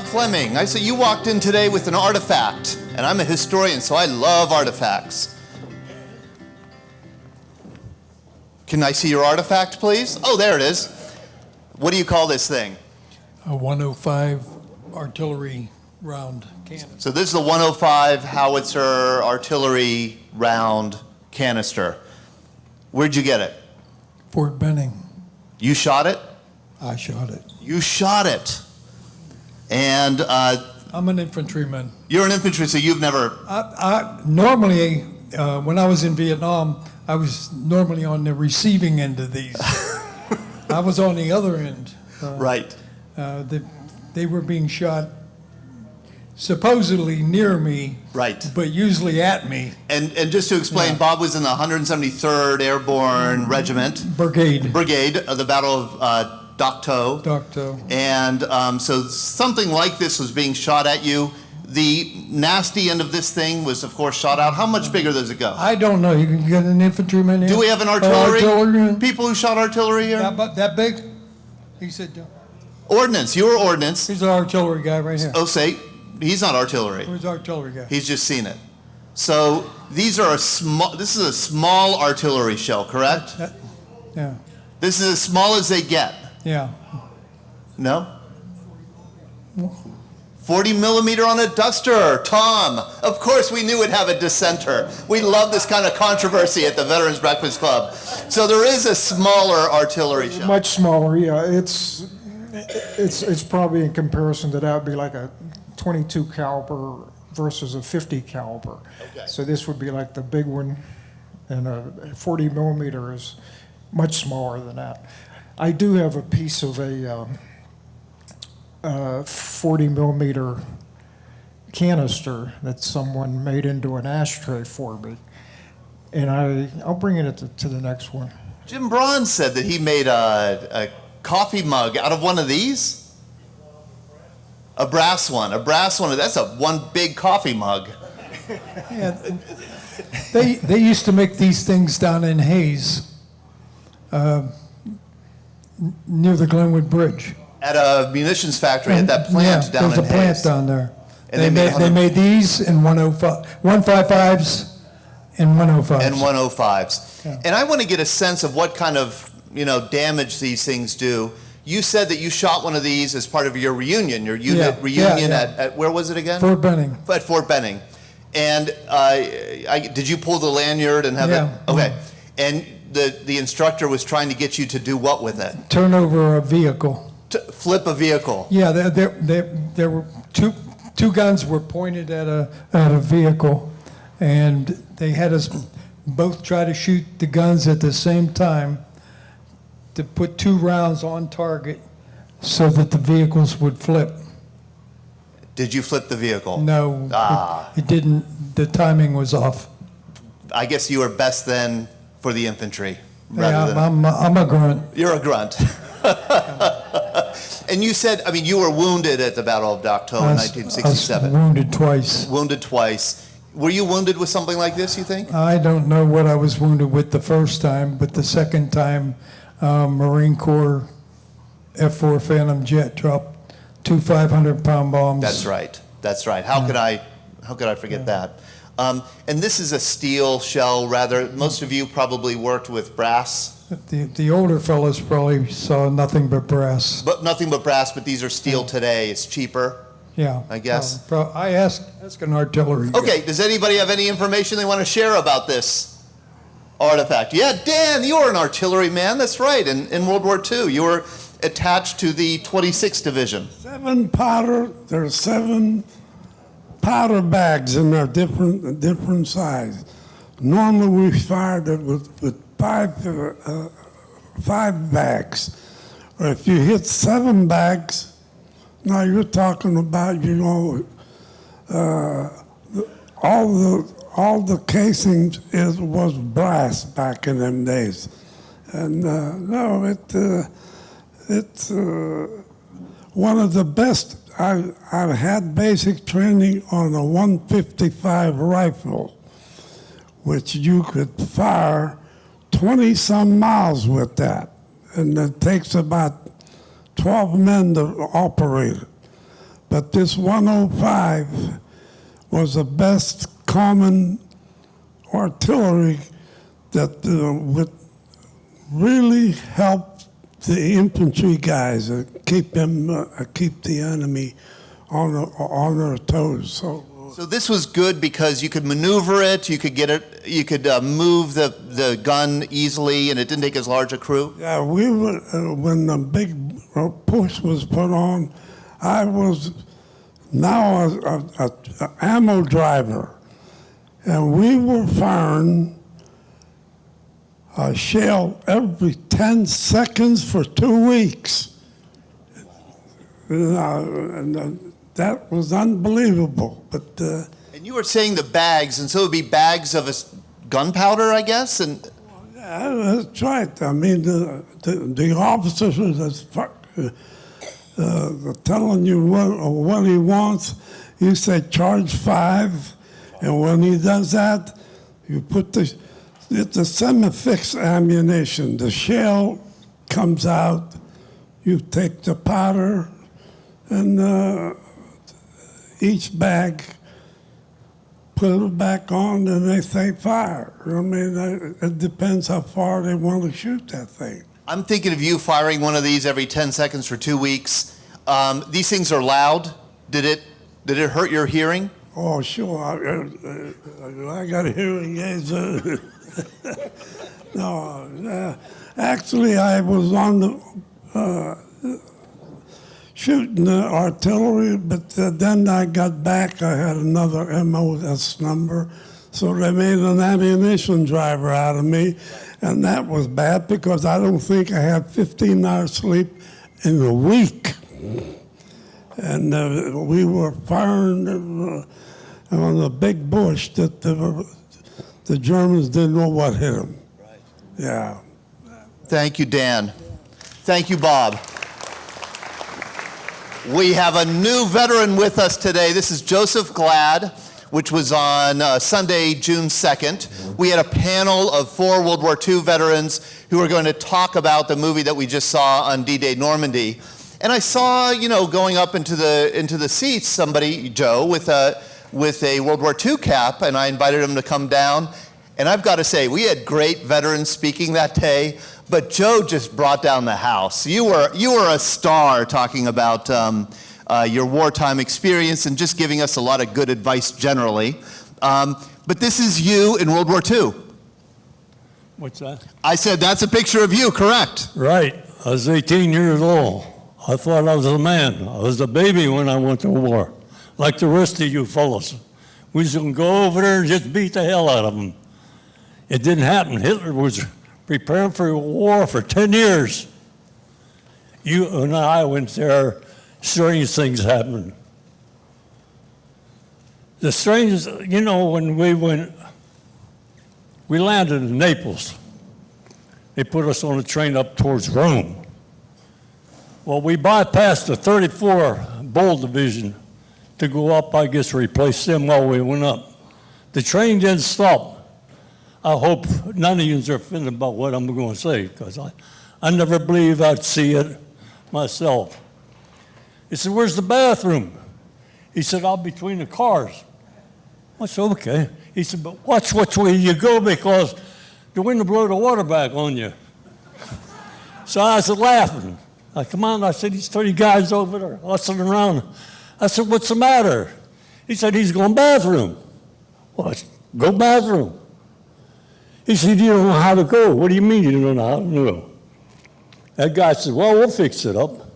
Fleming, I said you walked in today with an artifact, and I'm a historian, so I love artifacts. Can I see your artifact, please? Oh, there it is. What do you call this thing? A 105 artillery round cannon. So this is a 105 Howitzer artillery round canister. Where'd you get it? Fort Benning. You shot it? I shot it. You shot it. And I'm an infantryman. You're an infantry, so you've never... Normally, when I was in Vietnam, I was normally on the receiving end of these. I was on the other end. Right. They were being shot supposedly near me, right, but usually at me. And just to explain, yeah. Bob was in the 173rd Airborne Regiment. Brigade of the Battle of Dak To. And so something like this was being shot at you. The nasty end of this thing was, of course, shot out. How much bigger does it go? I don't know. You can get an infantryman here. Do we have an artillery? People who shot artillery here? Yeah, but that big? He said... Ordnance. You were ordnance. He's an artillery guy right here. Oh, say, he's not artillery. Who's the artillery guy? He's just seen it. So these are this is a small artillery shell, correct? Yeah. This is as small as they get. Yeah. No? 40 millimeter on a duster. Tom, of course we knew we'd have a dissenter. We love this kind of controversy at the Veterans Breakfast Club. So there is a smaller artillery shell. Much smaller, yeah. It's probably in comparison to that would be like a 22 caliber versus a 50 caliber. Okay. So this would be like the big one, and a 40 millimeter is much smaller than that. I do have a piece of a 40 millimeter canister that someone made into an ashtray for me, and I'll bring it to the next one. Jim Braun said that he made a coffee mug out of one of these. A brass one. That's one big coffee mug. Yeah, they used to make these things down in Hayes, near the Glenwood Bridge. At a munitions factory, at that plant down in Hayes. There's a plant down there. And they made these in 155s and 105s. And 105s. Yeah. And I want to get a sense of what kind of damage these things do. You said that you shot one of these as part of your reunion, reunion. At where was it again? Fort Benning. At Fort Benning. And did you pull the lanyard and have it? Okay. And the instructor was trying to get you to do what with it? Turn over a vehicle. To flip a vehicle. Yeah, there were two guns were pointed at a vehicle, and they had us both try to shoot the guns at the same time to put 2 rounds on target so that the vehicles would flip. Did you flip the vehicle? No, it didn't. The timing was off. I guess you were best then for the infantry. I'm a grunt. You're a grunt. And you said, you were wounded at the Battle of Dak To in 1967. I was wounded twice. Wounded twice. Were you wounded with something like this, you think? I don't know what I was wounded with the first time, but the second time, Marine Corps F-4 Phantom jet dropped 2 500-pound bombs. That's right. How could I forget that? And this is a steel shell, rather. Most of you probably worked with brass. The older fellows probably saw nothing but brass. But nothing but brass, but these are steel today. It's cheaper. Yeah. I guess. I ask an artillery. Okay, does anybody have any information they want to share about this artifact? Yeah, Dan, you were an artillery man. That's right. In World War II, you were attached to the 26th Division. There's 7 powder bags, and they're different size. Normally we fired it with 5 bags. Or if you hit 7 bags, now you're talking about, all the casings was brass back in them days. And it's one of the best I had basic training on a 155 rifle, which you could fire 20-some miles with that. And it takes about 12 men to operate it. But this 105 was the best common artillery that would really help the infantry guys keep the enemy on their toes. So this was good because you could maneuver it, you could get it, you could move the gun easily, and it didn't take as large a crew. Yeah, we were when the big push was put on. I was now a ammo driver, and we were firing a shell every 10 seconds for 2 weeks. That was unbelievable. But and you were saying the bags, and so it would be bags of gunpowder, I guess? And yeah, that's right. I mean, the officers are telling you what he wants. You say charge 5, and when he does that, you put it's a semi-fixed ammunition. The shell comes out, you take the powder, and each bag, put it back on, and they say fire. I mean, it depends how far they want to shoot that thing. I'm thinking of you firing one of these every 10 seconds for 2 weeks. These things are loud. Did it hurt your hearing? Oh, sure. I got hearing aids. No, actually, I was on the shooting the artillery, but then I got back. I had another MOS number, so they made an ammunition driver out of me, and that was bad because I don't think I had 15 hours sleep in a week. And we were firing on a big bush that the Germans didn't know what hit them. Right. Yeah. Thank you, Dan. Thank you, Bob. We have a new veteran with us today. This is Joseph Glad, which was on Sunday, June 2nd. We had a panel of 4 World War II veterans who were going to talk about the movie that we just saw on D-Day Normandy. And I saw, going up into the seats, somebody, Joe, with a World War II cap, and I invited him to come down. And I've got to say, we had great veterans speaking that day, but Joe just brought down the house. You were a star talking about your wartime experience and just giving us a lot of good advice generally. But this is you in World War II. What's that? I said that's a picture of you, correct? Right. I was 18 years old. I thought I was a man. I was a baby when I went to war, like the rest of you fellows. We was going to go over there and just beat the hell out of them. It didn't happen. Hitler was preparing for war for 10 years. You and I went there, strange things happened. The strangest, when we landed in Naples. They put us on a train up towards Rome. Well, we bypassed the 34 Bull Division to go up, I guess, replace them while we went up. The train didn't stop. I hope none of you are offended about what I'm going to say, because I never believed I'd see it myself. He said, "Where's the bathroom?" He said, "I'll between the cars." I said, "Okay." He said, "But watch which way you go, because the wind will blow the water back on you." So I was laughing. I come on, I said, "These 30 guys over there hustling around." I said, "What's the matter?" He said, "He's going bathroom." Well, I said, "Go bathroom." He said, "You don't know how to go." "What do you mean you don't know how to go?" That guy said, "Well, we'll fix it up."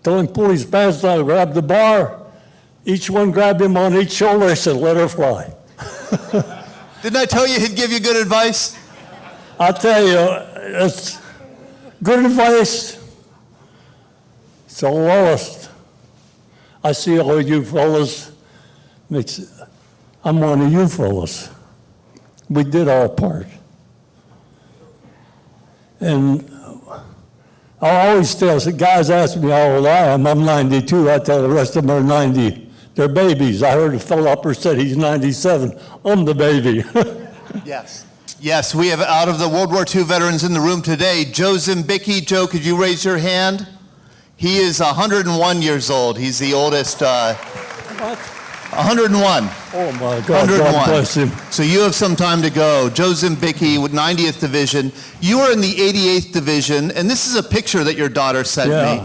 Told him pull his pants down, grab the bar. Each one grabbed him on each shoulder. I said, "Let her fly." Didn't I tell you he'd give you good advice? I'll tell you, it's good advice. It's the lowest. I see all you fellas. I'm one of you fellas. We did our part. And I always tell, guys ask me how old I am. I'm 92. I tell the rest of them are 90. They're babies. I heard a fellow up there said he's 97. I'm the baby. Yes. Yes, we have out of the World War II veterans in the room today, Joe Zimbicki. Joe, could you raise your hand? He is 101 years old. He's the oldest. 101. Oh my God, God bless him. So you have some time to go. Joe Zimbicki with 90th Division. You are in the 88th Division, and this is a picture that your daughter sent me.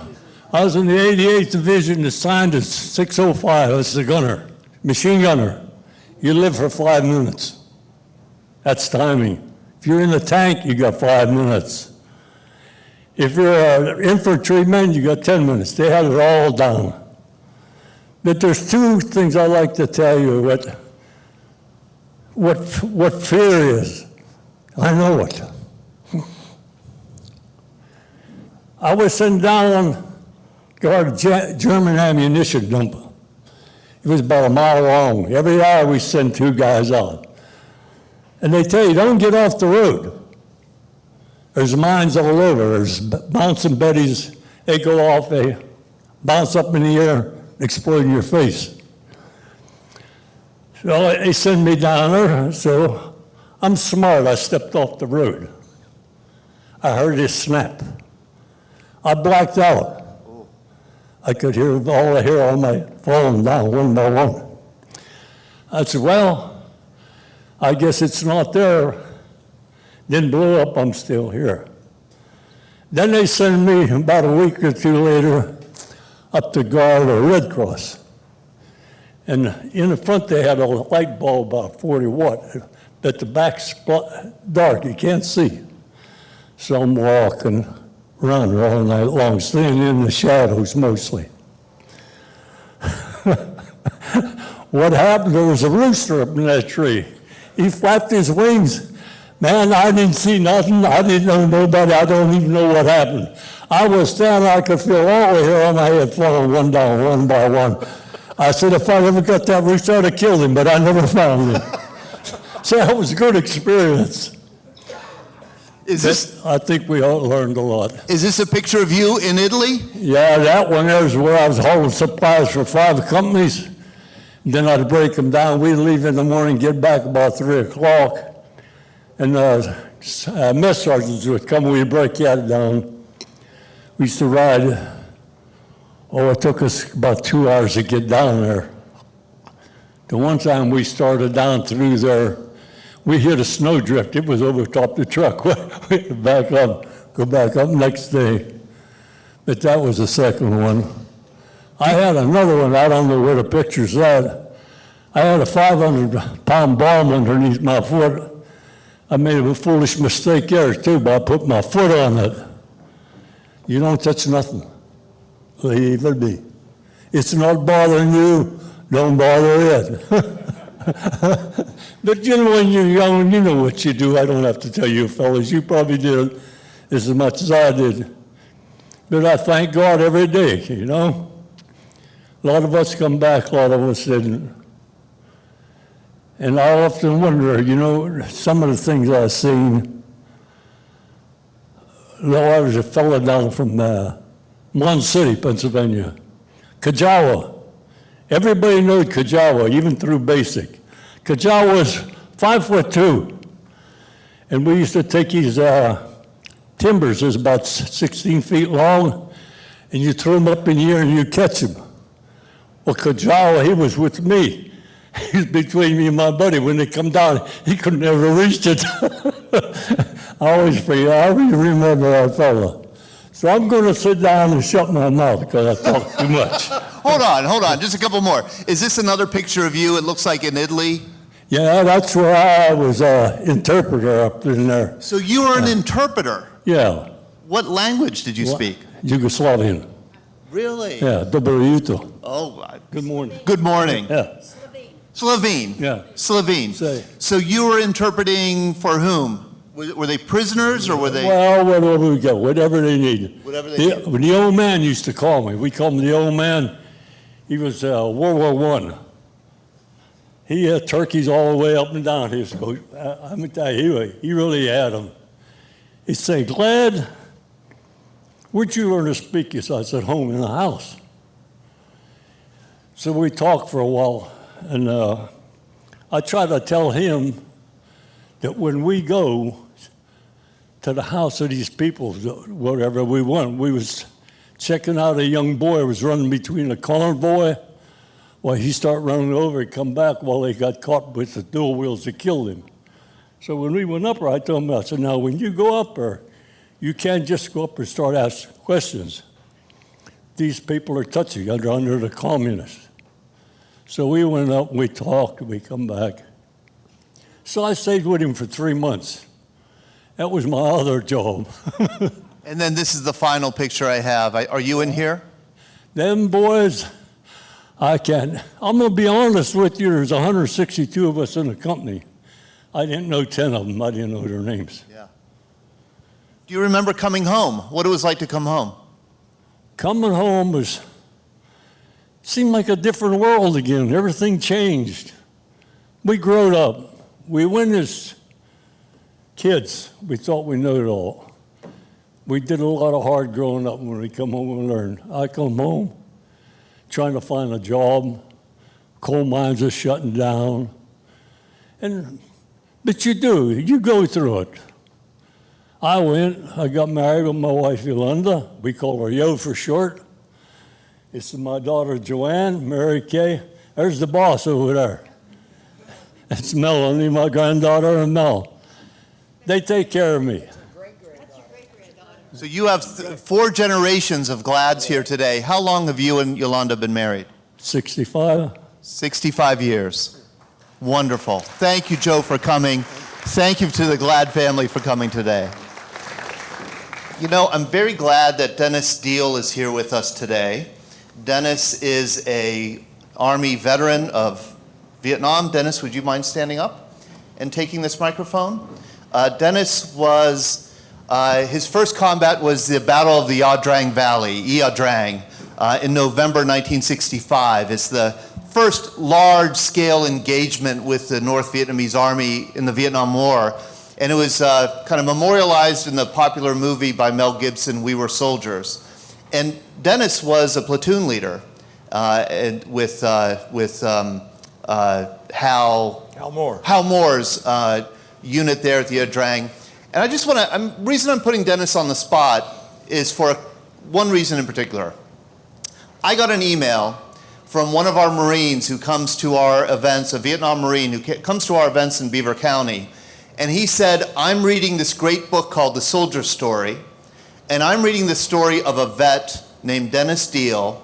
I was in the 88th Division, assigned as 605 as the gunner, machine gunner. You live for 5 minutes. That's timing. If you're in the tank, you got 5 minutes. If you're an infantryman, you got 10 minutes. They had it all down. But there's two things I like to tell you what fear is. I know it. I was sent down on guard a German ammunition dump. It was about a mile long. Every hour we send 2 guys out. And they tell you, don't get off the road. There's mines all over. There's bouncing betties. They go off, they bounce up in the air, explode in your face. So they send me down there, so I'm smart. I stepped off the road. I heard it snap. I blacked out. I could hear all the hair on my falling down one by one. I said, well, I guess it's not there. Didn't blow up, I'm still here. Then they send me about a week or two later up to guard a Red Cross. And in the front they had a light bulb about 40 watt, but the back's dark, you can't see. So I'm walking around all night long, staying in the shadows mostly. What happened, there was a rooster up in that tree. He flapped his wings. Man, I didn't see nothing. I didn't know nobody. I don't even know what happened. I was standing, I could feel all the hair on my head falling one down, one by one. I said, if I ever got that rooster, I'd have killed him, but I never found him. So that was a good experience. I think we all learned a lot. Is this a picture of you in Italy? Yeah, that one there is where I was hauling supplies for 5 companies. Then I'd break them down. We'd leave in the morning, get back about 3 o'clock. And mess sergeants would come, we'd break that down. We used to ride. It took us about 2 hours to get down there. The one time we started down through there, we hit a snowdrift. It was over top the truck. We had to back up, go back up next day. But that was the second one. I had another one, I don't know where the picture's at. I had a 500-pound bomb underneath my foot. I made a foolish mistake there too, but I put my foot on it. You don't touch nothing. Leave it be. It's not bothering you, don't bother it. But you know, when you're young, you know what you do. I don't have to tell you fellas, you probably did as much as I did. But I thank God every day, you know. A lot of us come back, a lot of us didn't. And I often wonder, you know, some of the things I've seen. I was a fellow down from Mon City, Pennsylvania, Kajawa. Everybody knew Kajawa, even through basic. Kajawa was 5'2", and we used to take these timbers, that's about 16 feet long, and you throw them up in the air and you catch them. Well, Kajawa, he was with me. He was between me and my buddy. When they come down, he could never reach it. I always remember that fella. So I'm going to sit down and shut my mouth because I talk too much. Hold on, just a couple more. Is this another picture of you? It looks like in Italy. Yeah, that's where I was interpreter up in there. So you were an interpreter? Yeah. What language did you speak? Yugoslavian. Really? Yeah, dobro jutro. Oh, Good morning. good morning. Yeah. Slovene. Yeah. Slovene. Say. So you were interpreting for whom? Were they prisoners or were they? Well, whatever we got, whatever they needed. Whatever they needed. When the old man used to call me, we called him the old man. He was World War I. He had turkeys all the way up and down his coat. I'm gonna tell you, he really had them. He'd say, Glad, Where'd you learn to speak? He said, I said, home in the house. So we talked for a while, and I tried to tell him that when we go to the house of these people, whatever we went, we was checking out a young boy who was running between a convoy. Well, he started running over and come back while they got caught with the dual wheels that killed him. So when we went up there, I told him, I said, now when you go up there, you can't just go up and start asking questions. These people are touchy, they're under the communists. So we went up, and we talked, and we come back. So I stayed with him for 3 months. That was my other job. And then this is the final picture I have. Are you in here? Them boys, I'm going to be honest with you, there's 162 of us in the company. I didn't know 10 of them. I didn't know their names. Yeah. Do you remember coming home? What it was like to come home? Coming home seemed like a different world again. Everything changed. We growed up. We went as kids. We thought we knew it all. We did a lot of hard growing up when we come home and learn. I come home trying to find a job. Coal mines are shutting down. But you go through it. I got married with my wife Yolanda. We call her Yo for short. This is my daughter Joanne, Mary Kay. There's the boss over there. That's Melanie, my granddaughter, and Mel. They take care of me. So you have 4 generations of Glads here today. How long have you and Yolanda been married? 65. 65 years. Wonderful. Thank you, Joe, for coming. Thank you to the Glad family for coming today. You know, I'm very glad that Dennis Deal is here with us today. Dennis is an Army veteran of Vietnam. Dennis, would you mind standing up and taking this microphone? Dennis was, his first combat was the Battle of the Ia Drang Valley, Ia Drang, in November 1965. It's the first large-scale engagement with the North Vietnamese Army in the Vietnam War. And it was kind of memorialized in the popular movie by Mel Gibson, We Were Soldiers. And Dennis was a platoon leader with Hal Moore's unit there at the Ia Drang. And I just want to, the reason I'm putting Dennis on the spot is for one reason in particular. I got an email from one of our Marines who comes to our events, a Vietnam Marine who comes to our events in Beaver County. And he said, I'm reading this great book called The Soldier Story, and I'm reading the story of a vet named Dennis Deal,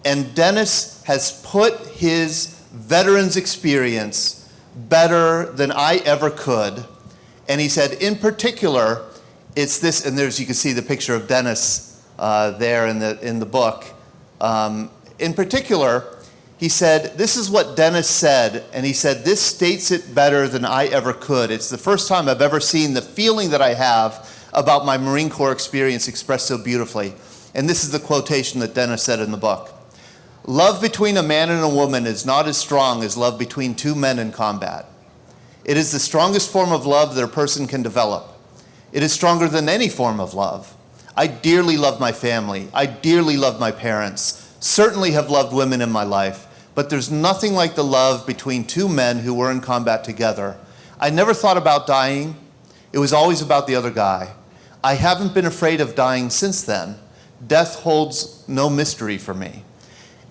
and Dennis has put his veteran's experience better than I ever could. And he said, in particular, it's this, and you can see the picture of Dennis there in the book. In particular, he said, this is what Dennis said, and he said, this states it better than I ever could. It's the first time I've ever seen the feeling that I have about my Marine Corps experience expressed so beautifully. And this is the quotation that Dennis said in the book. Love between a man and a woman is not as strong as love between 2 men in combat. It is the strongest form of love that a person can develop. It is stronger than any form of love. I dearly love my family. I dearly love my parents. Certainly have loved women in my life. But there's nothing like the love between 2 men who were in combat together. I never thought about dying. It was always about the other guy. I haven't been afraid of dying since then. Death holds no mystery for me.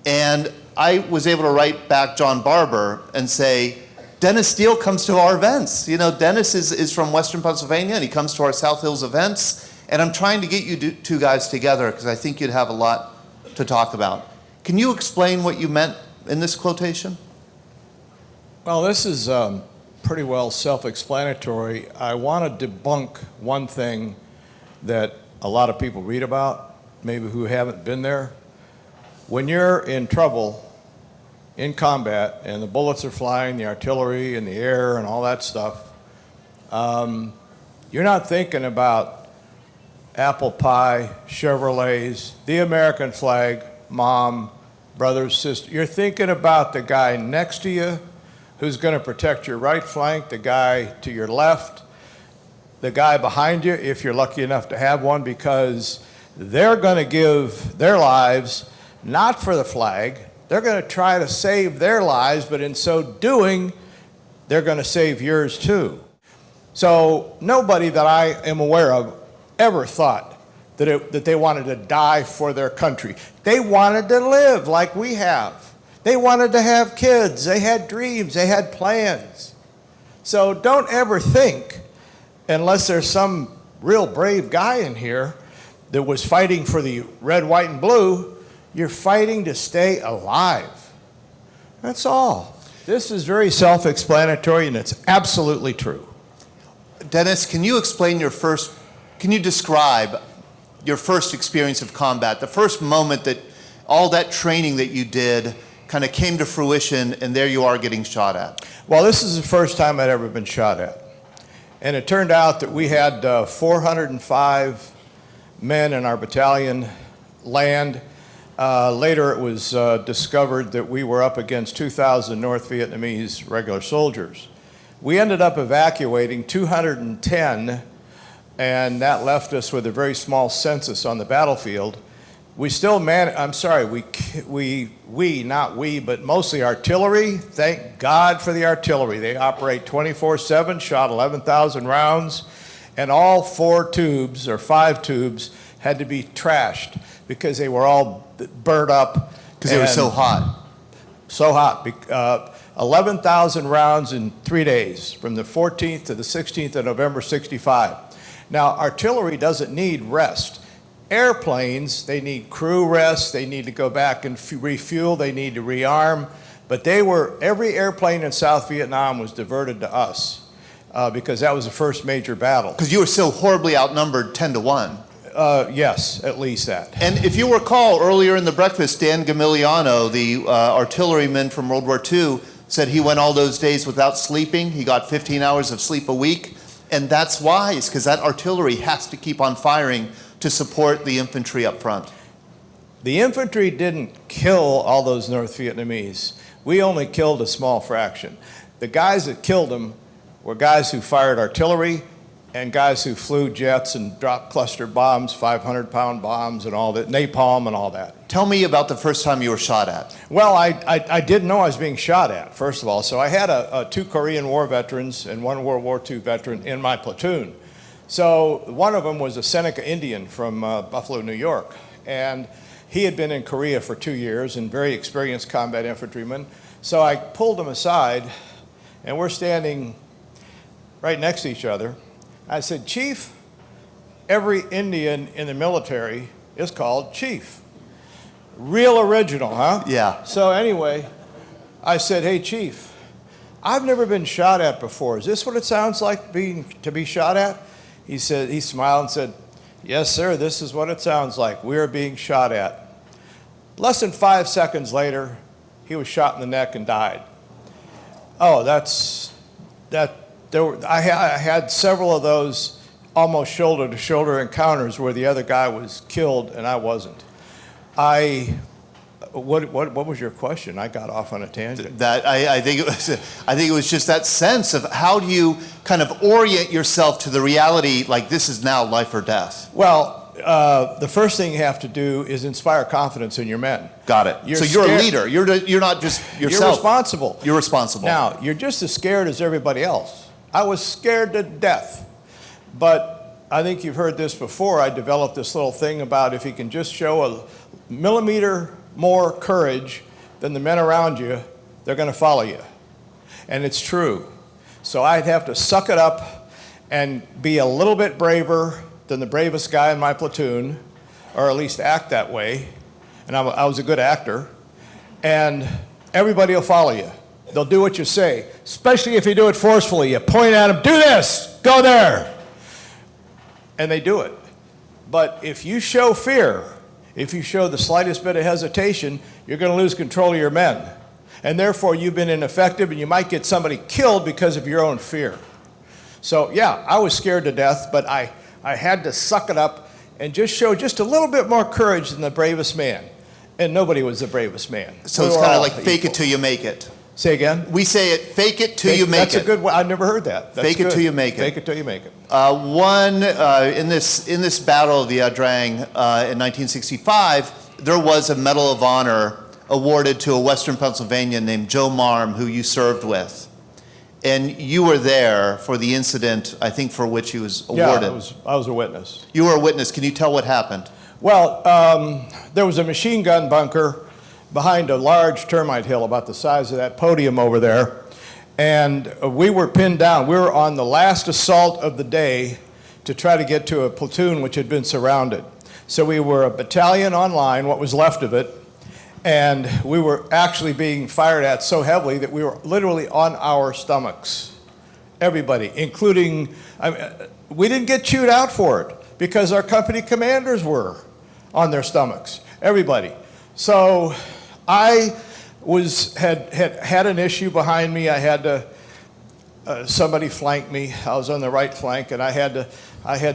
And I was able to write back John Barber and say, Dennis Deal comes to our events. You know, Dennis is from Western Pennsylvania, and he comes to our South Hills events. And I'm trying to get you 2 guys together because I think you'd have a lot to talk about. Can you explain what you meant in this quotation? Well, this is pretty well self-explanatory. I want to debunk one thing that a lot of people read about, maybe who haven't been there. When you're in trouble in combat and the bullets are flying, the artillery in the air and all that stuff, you're not thinking about apple pie, Chevrolets, the American flag, mom, brothers, sisters. You're thinking about the guy next to you who's going to protect your right flank, the guy to your left, the guy behind you, if you're lucky enough to have one, because They're going to give their lives not for the flag. They're going to try to save their lives, but in so doing, they're going to save yours too. So nobody that I am aware of ever thought that they wanted to die for their country. They wanted to live like we have. They wanted to have kids. They had dreams. They had plans. So don't ever think, unless there's some real brave guy in here that was fighting for the red, white, and blue, you're fighting to stay alive. That's all. This is very self-explanatory, and it's absolutely true. Dennis, can you describe your first experience of combat, the first moment that all that training that you did kind of came to fruition, and there you are getting shot at? Well, this is the first time I'd ever been shot at. And it turned out that we had 405 men in our battalion land. Later it was discovered that we were up against 2,000 North Vietnamese regular soldiers. We ended up evacuating 210, and that left us with a very small census on the battlefield. We still not we, but mostly artillery. Thank God for the artillery. They operate 24/7, shot 11,000 rounds, and all 4 tubes or 5 tubes had to be trashed because they were all burnt up. Because they were so hot. So hot. 11,000 rounds in 3 days, from the 14th to the 16th of November, 65. Now, artillery doesn't need rest. Airplanes, they need crew rest, they need to go back and refuel, they need to rearm, but every airplane in South Vietnam was diverted to us because that was the first major battle. Because you were so horribly outnumbered 10-1. Yes, at least that. And if you recall, earlier in the breakfast, Dan Gimiliano, the artilleryman from World War II, said he went all those days without sleeping. He got 15 hours of sleep a week. And that's wise, because that artillery has to keep on firing to support the infantry up front. The infantry didn't kill all those North Vietnamese. We only killed a small fraction. The guys that killed them were guys who fired artillery and guys who flew jets and dropped cluster bombs, 500-pound bombs and all that, napalm and all that. Tell me about the first time you were shot at. Well, I didn't know I was being shot at, first of all. So I had 2 Korean War veterans and 1 World War II veteran in my platoon. So one of them was a Seneca Indian from Buffalo, New York. And he had been in Korea for 2 years and very experienced combat infantryman. So I pulled him aside, and we're standing right next to each other. I said, "Chief, every Indian in the military is called Chief." Real original, huh? Yeah. So anyway, I said, "Hey, Chief, I've never been shot at before. Is this what it sounds like to be shot at?" He smiled and said, "Yes, sir, this is what it sounds like. We are being shot at." Less than 5 seconds later, he was shot in the neck and died. Oh, I had several of those almost shoulder-to-shoulder encounters where the other guy was killed and I wasn't. What was your question? I got off on a tangent. I think it was just that sense of how do you kind of orient yourself to the reality, like this is now life or death. Well, the first thing you have to do is inspire confidence in your men. Got it. So you're a leader. You're not just yourself. You're responsible. You're responsible. Now, you're just as scared as everybody else. I was scared to death. But I think you've heard this before. I developed this little thing about if you can just show a millimeter more courage than the men around you, they're going to follow you. And it's true. So I'd have to suck it up and be a little bit braver than the bravest guy in my platoon, or at least act that way. And I was a good actor. And everybody will follow you. They'll do what you say, especially if you do it forcefully. You point at them, do this, go there. And they do it. But if you show fear, if you show the slightest bit of hesitation, you're going to lose control of your men. And therefore, you've been ineffective, and you might get somebody killed because of your own fear. So, yeah, I was scared to death, but I had to suck it up and just show just a little bit more courage than the bravest man. And nobody was the bravest man. So it's kind of like fake it till you make it. Say again? We say it, fake it till you make That's it. a good one. I never heard that. That's Fake it good. till you make it. Fake it till you make it. In this battle of the Ia Drang in 1965, there was a Medal of Honor awarded to a Western Pennsylvanian named Joe Marm, who you served with. And you were there for the incident, I think, for which he was awarded. Yeah, I was a witness. You were a witness. Can you tell what happened? Well, there was a machine gun bunker behind a large termite hill about the size of that podium over there. And we were pinned down. We were on the last assault of the day to try to get to a platoon which had been surrounded. So we were a battalion on line, what was left of it, and we were actually being fired at so heavily that we were literally on our stomachs. Everybody, including, we didn't get chewed out for it because our company commanders were on their stomachs. Everybody. So I had an issue behind me. I had to, somebody flanked me. I was on the right flank, and I had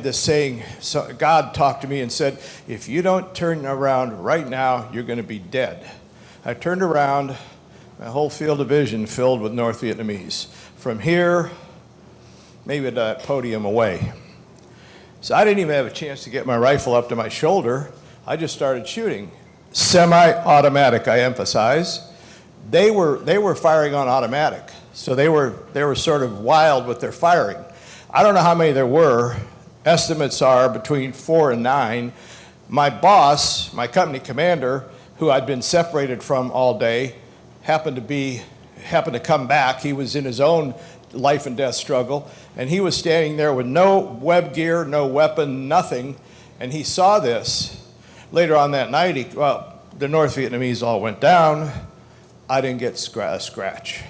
this saying, so God talked to me and said, if you don't turn around right now, you're going to be dead. I turned around, my whole field of vision filled with North Vietnamese. From here, maybe that podium away. So I didn't even have a chance to get my rifle up to my shoulder. I just started shooting. Semi-automatic, I emphasize. They were firing on automatic, so they were sort of wild with their firing. I don't know how many there were. Estimates are between 4 and 9. My boss, my company commander, who I'd been separated from all day, happened to come back. He was in his own life and death struggle, and he was standing there with no web gear, no weapon, nothing, and he saw this. Later on that night, the North Vietnamese all went down. I didn't get a scratch.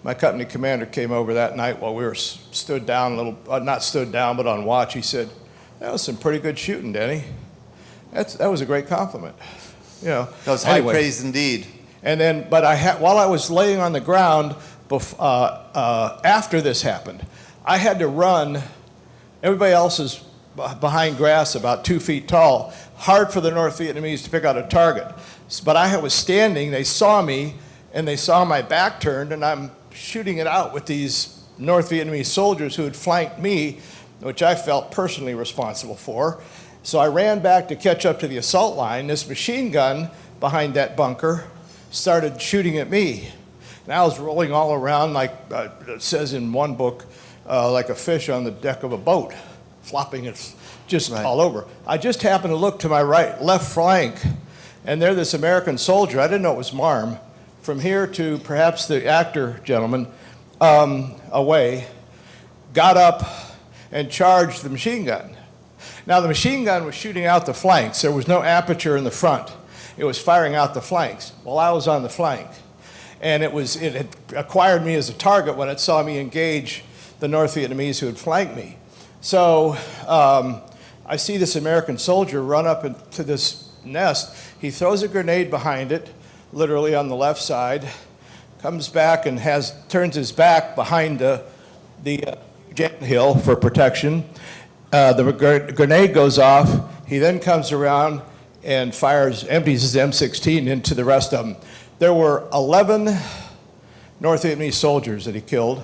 My company commander came over that night while we were stood down not stood down, but on watch. He said, "That was some pretty good shooting, Denny." That was a great compliment. You know. That was high praise indeed. And then, but while I was laying on the ground after this happened, I had to run. Everybody else is behind grass about 2 feet tall. Hard for the North Vietnamese to pick out a target. But I was standing, they saw me, and they saw my back turned, and I'm shooting it out with these North Vietnamese soldiers who had flanked me, which I felt personally responsible for. So I ran back to catch up to the assault line. This machine gun behind that bunker started shooting at me. And I was rolling all around, like it says in one book, like a fish on the deck of a boat, flopping it just all over. I just happened to look to my left flank, and there this American soldier, I didn't know it was Marm, from here to perhaps the actor gentleman away, got up and charged the machine gun. Now the machine gun was shooting out the flanks. There was no aperture in the front. It was firing out the flanks. Well, I was on the flank. And it had acquired me as a target when it saw me engage the North Vietnamese who had flanked me. So I see this American soldier run up into this nest. He throws a grenade behind it, literally on the left side, comes back and turns his back behind the hill for protection. The grenade goes off. He then comes around and empties his M16 into the rest of them. There were 11 North Vietnamese soldiers that he killed.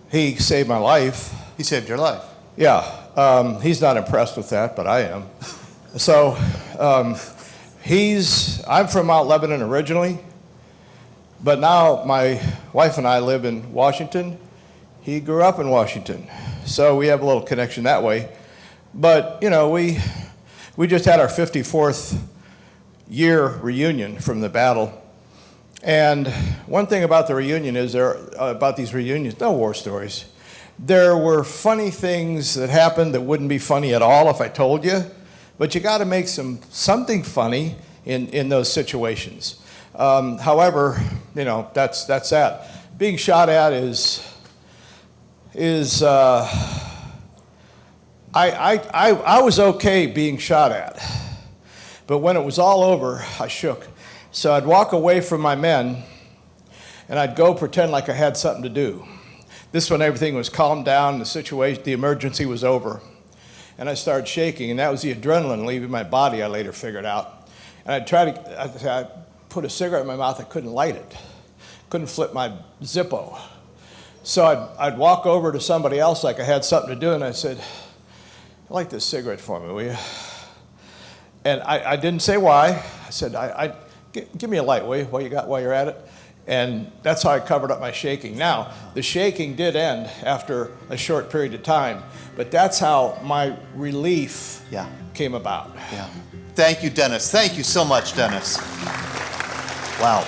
He saved my life. He saved your life. Yeah, he's not impressed with that, but I am. So I'm from Mount Lebanon originally, but now my wife and I live in Washington. He grew up in Washington, so we have a little connection that way. But, you know, we just had our 54th year reunion from the battle. And one thing about the reunion is about these reunions, no war stories. There were funny things that happened that wouldn't be funny at all if I told you, but you got to make something funny in those situations. However, you know, that's that. Being shot at I was okay being shot at, but when it was all over, I shook. So I'd walk away from my men, and I'd go pretend like I had something to do. This when everything was calmed down, the emergency was over. And I started shaking, and that was the adrenaline leaving my body, I later figured out. And I'd put a cigarette in my mouth, I couldn't light it, couldn't flip my Zippo. So I'd walk over to somebody else like I had something to do, and I said, light this cigarette for me, will you? And I didn't say why. I said, give me a light, will you, while you're at it? And that's how I covered up my shaking. Now, the shaking did end after a short period of time, but that's how my relief came about. Yeah. Thank you, Dennis. Thank you so much, Dennis. Wow.